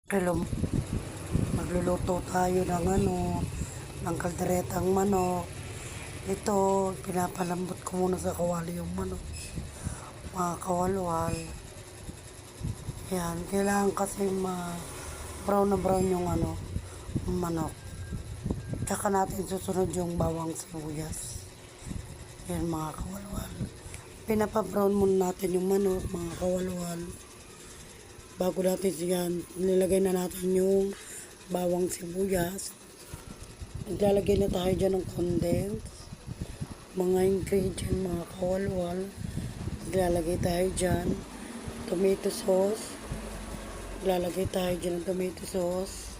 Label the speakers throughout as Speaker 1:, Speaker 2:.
Speaker 1: Hello, magluluto tayo ng ng kalderetang manok. Ito, pinapalambot ko muna sa kawali yung manok. Mga kawalwal. Yan, kailangan kasi brown na brown yung manok. Tsaka natin susunod yung bawang sibuyas. Yan mga kawalwal. Pinapa-brown muna natin yung manok, mga kawalwal. Bago natin yan, nilagay na natin yung bawang sibuyas. Naglalagay na tayo dyan ng condensed. Mga ingredient, mga kawalwal. Naglalagay tayo dyan. Tomato sauce. Naglalagay tayo dyan ng tomato sauce.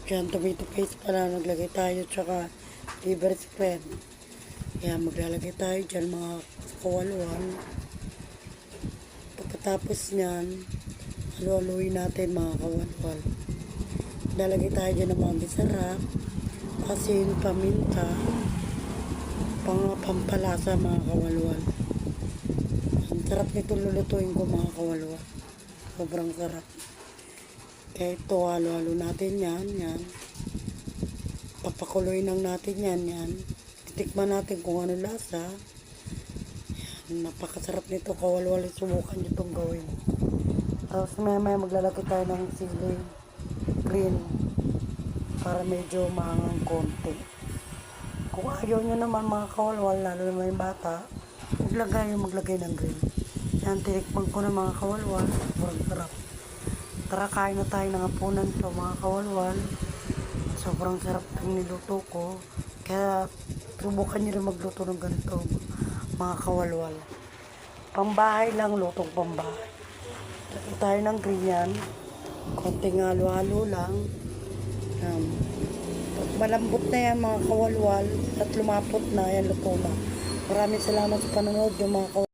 Speaker 1: Dyan, tomato paste pala. Naglagay tayo, tsaka liver spread. Yan, maglalagay tayo dyan, mga kawalwal. Pagkatapos nyan, halu-haluin natin, mga kawalwal. Lalagay tayo dyan ng mga bisarap, asin, paminta, pampalasa, mga kawalwal. Ang sarap nito lulutuin ko, mga kawalwal. Sobrang sarap. Kaya ito, halo-halo natin yan. Papakuloy lang natin yan. Titikman natin kung ano lasa. Yan, napakasarap nito, kawalwal. Subukan nyo itong gawin. Tapos maya maglalagay tayo ng sili green para medyo maangang konti. Kung ayaw nyo naman, mga kawalwal, lalo na may bata, maglagay ng green. Yan, tinikman ko na, mga kawalwal. Sobrang sarap. Tara, kain na tayo ng hapunan to, mga kawalwal. Sobrang sarap ng niluto ko. Kaya subukan nyo rin magluto ng ganito, mga kawalwal. Pambahay lang, lutong pambahay. Lagay tayo ng green yan. Konting halo-halo lang. Pag malambot na yan, mga kawalwal, at lumapot na, yan luto na. Maraming salamat sa panonood yung mga kawalwal.